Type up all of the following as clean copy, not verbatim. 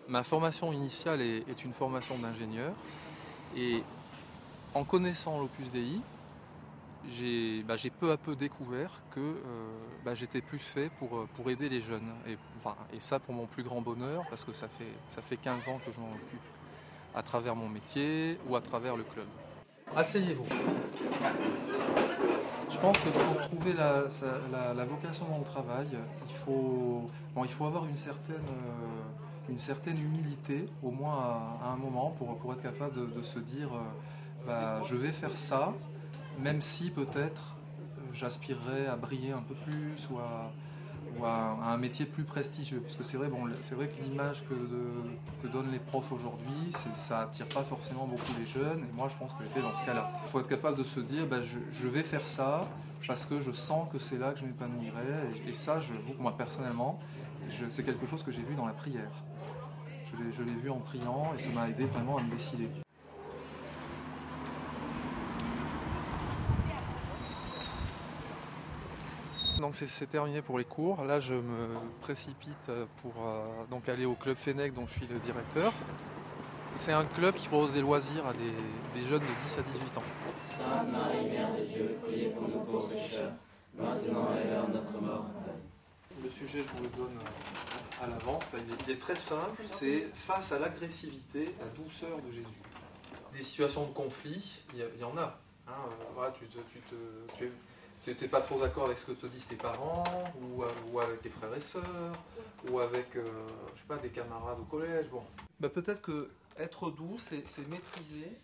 Ma formation initiale est une formation d'ingénieur et en connaissant l'Opus Dei, j'ai peu à peu découvert que j'étais plus fait pour aider les jeunes. Et ça pour mon plus grand bonheur parce que ça fait 15 ans que je m'en occupe à travers mon métier ou à travers le club. Asseyez-vous. Je pense que pour trouver la vocation dans le travail, il faut avoir une certaine humilité, au moins à un moment, pour être capable de se dire je vais faire ça, même si peut-être j'aspirerais à briller un peu plus ou à un métier plus prestigieux. Parce que c'est vrai que l'image que donnent les profs aujourd'hui, ça attire pas forcément beaucoup les jeunes. Et moi, je pense que j'étais dans ce cas-là. Il faut être capable de se dire, je vais faire ça parce que je sens que c'est là que je m'épanouirai. Et ça, moi personnellement, c'est quelque chose que j'ai vu dans la prière. Je l'ai vu en priant et ça m'a aidé vraiment à me décider. Donc c'est terminé pour les cours. Là, je me précipite pour donc aller au club Fennec dont je suis le directeur. C'est un club qui propose des loisirs à des jeunes de 10 à 18 ans. Sainte Marie, Mère de Dieu, priez pour nous pauvres pécheurs, maintenant et à l'heure de notre mort. Le sujet, je vous le donne à l'avance. Il est très simple, c'est face à l'agressivité, la douceur de Jésus. Des situations de conflit, il y en a. Tu n'es pas trop d'accord avec ce que te disent tes parents, ou avec tes frères et sœurs, ou avec des camarades au collège. Bon. Peut-être que être doux, c'est maîtriser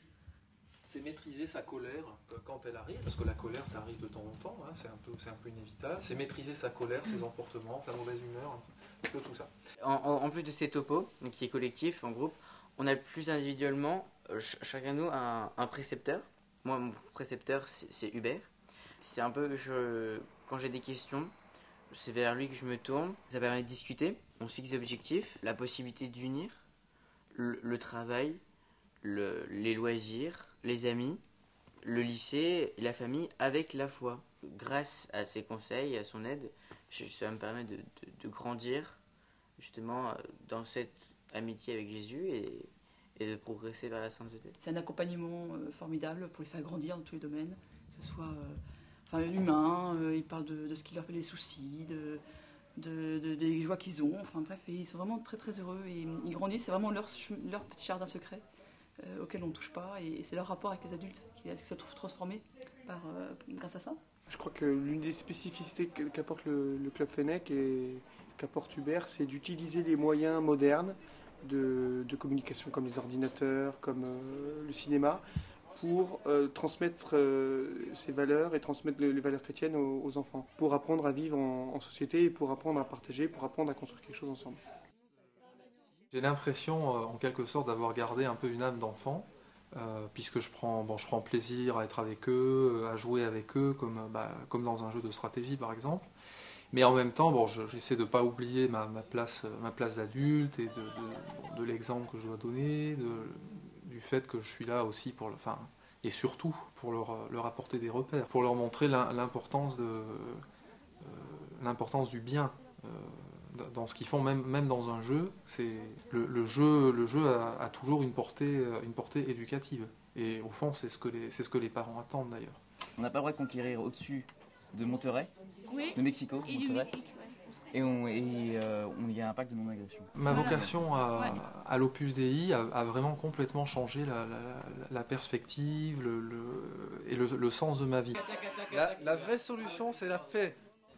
sa colère quand elle arrive, parce que la colère, ça arrive de temps en temps, c'est un peu inévitable. C'est maîtriser sa colère, ses emportements, sa mauvaise humeur, un peu tout ça. En plus de ces topos, qui est collectif, en groupe, on a plus individuellement, chacun de nous a un précepteur. Moi, mon précepteur, c'est Hubert. C'est un peu, quand j'ai des questions, c'est vers lui que je me tourne. Ça permet de discuter, on se fixe des objectifs, la possibilité d'unir le travail, les loisirs, les amis, le lycée, la famille avec la foi. Grâce à ses conseils, à son aide, ça me permet de grandir justement dans cette amitié avec Jésus et de progresser vers la sainteté. C'est un accompagnement formidable pour les faire grandir dans tous les domaines, que ce soit l'humain, ils parlent de ce qui leur fait les soucis, des joies qu'ils ont, bref, et ils sont vraiment très très heureux et ils grandissent, c'est vraiment leur petit jardin secret auquel on ne touche pas et c'est leur rapport avec les adultes qui se trouve transformé grâce à ça. Je crois que l'une des spécificités qu'apporte le Club Fennec et qu'apporte Hubert, c'est d'utiliser les moyens modernes de communication comme les ordinateurs, comme le cinéma, pour transmettre ces valeurs et transmettre les valeurs chrétiennes aux enfants, pour apprendre à vivre en société, pour apprendre à partager, pour apprendre à construire quelque chose ensemble. J'ai l'impression, en quelque sorte, d'avoir gardé un peu une âme d'enfant, puisque je prends plaisir à être avec eux, à jouer avec eux, comme dans un jeu de stratégie par exemple. Mais en même temps, j'essaie de ne pas oublier ma place d'adulte et de l'exemple que je dois donner, du fait que je suis là aussi et surtout pour leur apporter des repères, pour leur montrer l'importance du bien dans ce qu'ils font, même dans un jeu. Le jeu a toujours une portée éducative. Et au fond, c'est ce que les parents attendent d'ailleurs. On n'a pas le droit de conquérir au-dessus de Monterrey, oui, de Mexico, et Monterrey. du Mexique, ouais. Et il y a un pacte de non-agression. Ma vocation à l'Opus Dei a vraiment complètement changé la perspective et le sens de ma vie. La vraie solution, c'est la paix.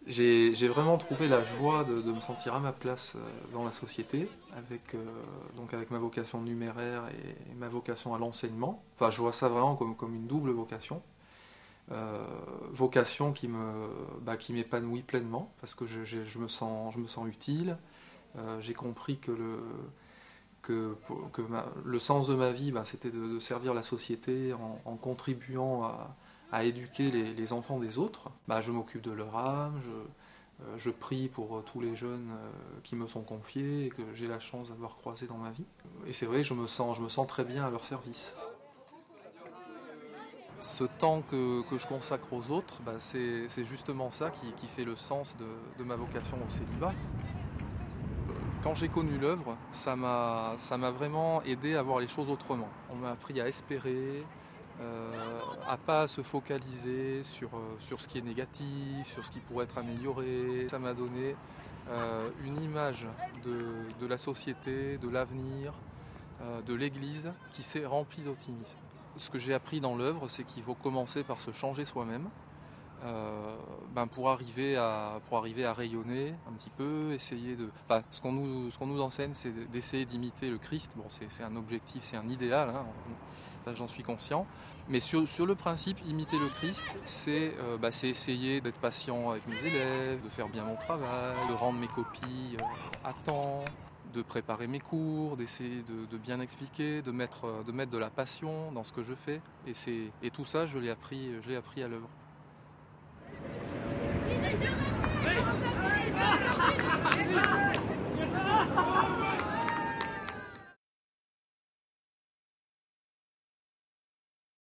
J'ai vraiment trouvé la joie de me sentir à ma place dans la société, avec ma vocation numéraire et ma vocation à l'enseignement. Enfin, je vois ça vraiment comme une double vocation. Vocation qui m'épanouit pleinement parce que je me sens utile. J'ai compris que le sens de ma vie, c'était de servir la société en contribuant à éduquer les enfants des autres. Je m'occupe de leur âme, je prie pour tous les jeunes qui me sont confiés et que j'ai la chance d'avoir croisés dans ma vie. Et c'est vrai, je me sens très bien à leur service. Ce temps que je consacre aux autres, c'est justement ça qui fait le sens de ma vocation au célibat. Quand j'ai connu l'œuvre, ça m'a vraiment aidé à voir les choses autrement. On m'a appris à espérer, à pas se focaliser sur ce qui est négatif, sur ce qui pourrait être amélioré. Ça m'a donné une image de la société, de l'avenir, de l'Église qui s'est remplie d'optimisme. Ce que j'ai appris dans l'œuvre, c'est qu'il faut commencer par se changer soi-même. Pour arriver à rayonner un petit peu, essayer de. Enfin, ce qu'on nous enseigne, c'est d'essayer d'imiter le Christ. Bon, c'est un objectif, c'est un idéal, hein, j'en suis conscient. Mais sur le principe, imiter le Christ, c'est essayer d'être patient avec mes élèves, de faire bien mon travail, de rendre mes copies à temps, de préparer mes cours, d'essayer de bien expliquer, de mettre de la passion dans ce que je fais. Et tout ça, je l'ai appris à l'œuvre.